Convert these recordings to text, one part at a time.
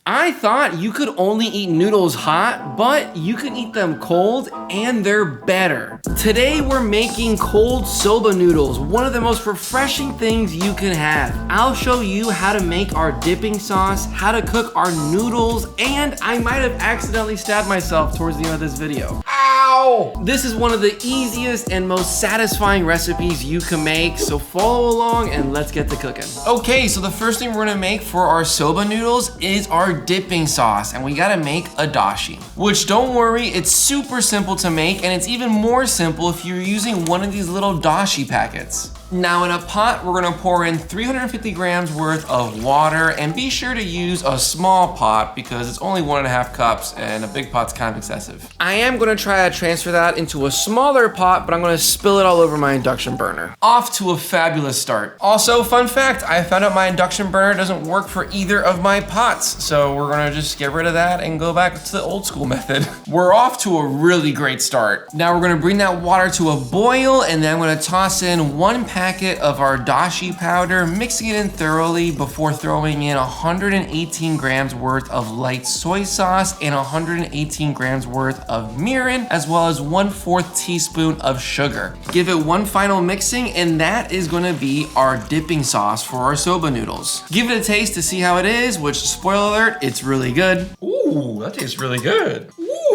I thought you could only eat noodles hot, but you can eat them cold and they're better. Today we're making cold soba noodles, one of the most refreshing things you can have. I'll show you how to make our dipping sauce, how to cook our noodles, and I might have accidentally stabbed myself towards the end of this video. Ow! This is one of the easiest and most satisfying recipes you can make, so follow along and let's get to cooking. Okay, so the first thing we're gonna make for our soba noodles is our dipping sauce, and we gotta make a dashi. Which, don't worry, it's super simple to make, and it's even more simple if you're using one of these little dashi packets. Now in a pot, we're gonna pour in 350 grams worth of water, and be sure to use a small pot because it's only 1.5 cups and a big pot's kind of excessive. I am gonna try to transfer that into a smaller pot, but I'm gonna spill it all over my induction burner. Off to a fabulous start. Also, fun fact, I found out my induction burner doesn't work for either of my pots, so we're gonna just get rid of that and go back to the old school method. We're off to a really great start. Now we're gonna bring that water to a boil, and then I'm gonna toss in 1 packet of our dashi powder, mixing it in thoroughly before throwing in 118 grams worth of light soy sauce and 118 grams worth of mirin, as well as 1/4 teaspoon of sugar. Give it one final mixing, and that is gonna be our dipping sauce for our soba noodles. Give it a taste to see how it is, which, spoiler alert, it's really good. Ooh, that tastes really good.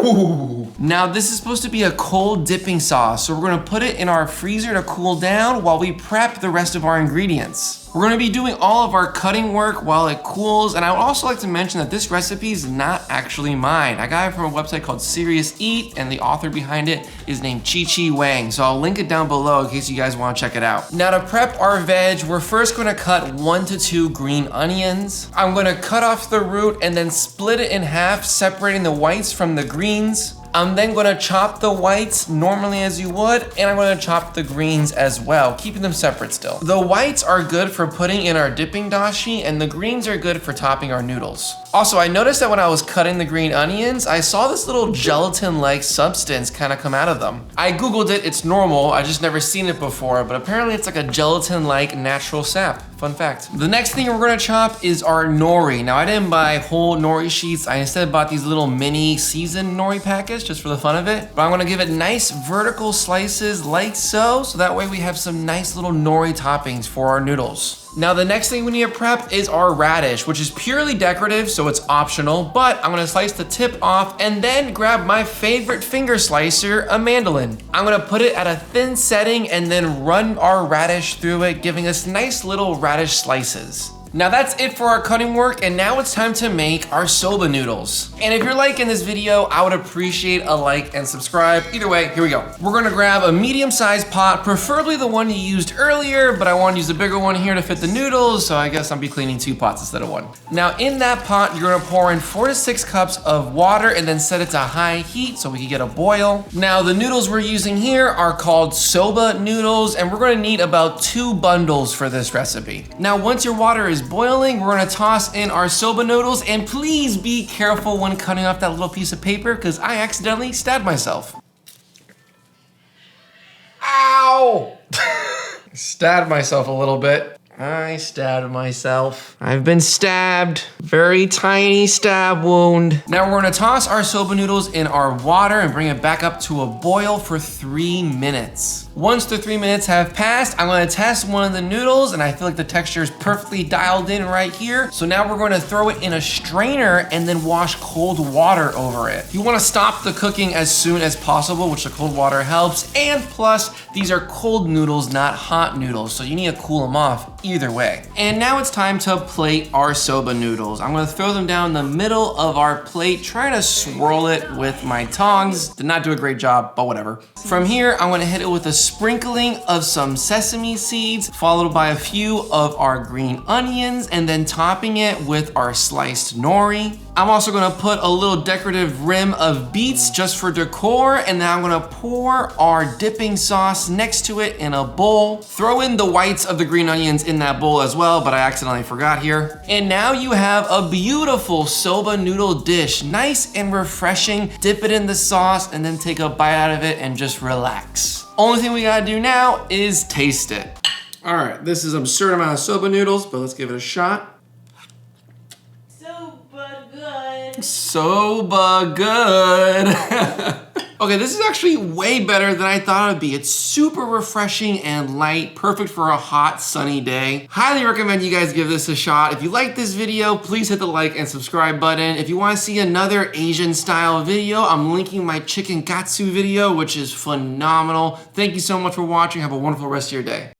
Ooh. Now this is supposed to be a cold dipping sauce, so we're gonna put it in our freezer to cool down while we prep the rest of our ingredients. We're gonna be doing all of our cutting work while it cools, and I would also like to mention that this recipe is not actually mine. I got it from a website called Serious Eat, and the author behind it is named Chi Wang, so I'll link it down below in case you guys wanna check it out. Now to prep our veg, we're first gonna cut 1 to 2 green onions. I'm gonna cut off the root and then split it in half, separating the whites from the greens. I'm then gonna chop the whites normally as you would, and I'm gonna chop the greens as well, keeping them separate still. The whites are good for putting in our dipping dashi, and the greens are good for topping our noodles. Also, I noticed that when I was cutting the green onions, I saw this little gelatin-like substance kind of come out of them. I Googled it, it's normal, I just never seen it before, but apparently it's like a gelatin-like natural sap. Fun fact. The next thing we're gonna chop is our nori. Now I didn't buy whole nori sheets, I instead bought these little mini seasoned nori packets just for the fun of it. But I'm gonna give it nice vertical slices like so that way we have some nice little nori toppings for our noodles. Now the next thing we need to prep is our radish, which is purely decorative, so it's optional, but I'm gonna slice the tip off and then grab my favorite finger slicer, a mandolin. I'm gonna put it at a thin setting and then run our radish through it, giving us nice little radish slices. Now that's it for our cutting work, and now it's time to make our soba noodles. And if you're liking this video, I would appreciate a like and subscribe. Either way, here we go. We're gonna grab a medium-sized pot, preferably the one you used earlier, but I wanna use a bigger one here to fit the noodles, so I guess I'll be cleaning 2 pots instead of 1. Now in that pot, you're gonna pour in 4 to 6 cups of water and then set it to high heat so we can get a boil. Now the noodles we're using here are called soba noodles, and we're gonna need about 2 bundles for this recipe. Now once your water is boiling, we're gonna toss in our soba noodles, and please be careful when cutting off that little piece of paper because I accidentally stabbed myself. Ow! Stabbed myself a little bit. I stabbed myself. I've been stabbed. Very tiny stab wound. Now we're gonna toss our soba noodles in our water and bring it back up to a boil for 3 minutes. Once the 3 minutes have passed, I'm gonna test one of the noodles, and I feel like the texture is perfectly dialed in right here. So now we're gonna throw it in a strainer and then wash cold water over it. You wanna stop the cooking as soon as possible, which the cold water helps, and plus, these are cold noodles, not hot noodles, so you need to cool them off either way. And now it's time to plate our soba noodles. I'm gonna throw them down the middle of our plate, trying to swirl it with my tongs. Did not do a great job, but whatever. From here, I'm gonna hit it with a sprinkling of some sesame seeds, followed by a few of our green onions, and then topping it with our sliced nori. I'm also gonna put a little decorative rim of beets just for decor, and then I'm gonna pour our dipping sauce next to it in a bowl. Throw in the whites of the green onions in that bowl as well, but I accidentally forgot here. And now you have a beautiful soba noodle dish, nice and refreshing. Dip it in the sauce and then take a bite out of it and just relax. Only thing we gotta do now is taste it. All right, this is an absurd amount of soba noodles, but let's give it a shot. Super good. Soba good. Okay, this is actually way better than I thought it would be. It's super refreshing and light, perfect for a hot, sunny day. Highly recommend you guys give this a shot. If you like this video, please hit the like and subscribe button. If you want to see another Asian style video, I'm linking my chicken katsu video, which is phenomenal. Thank you so much for watching. Have a wonderful rest of your day.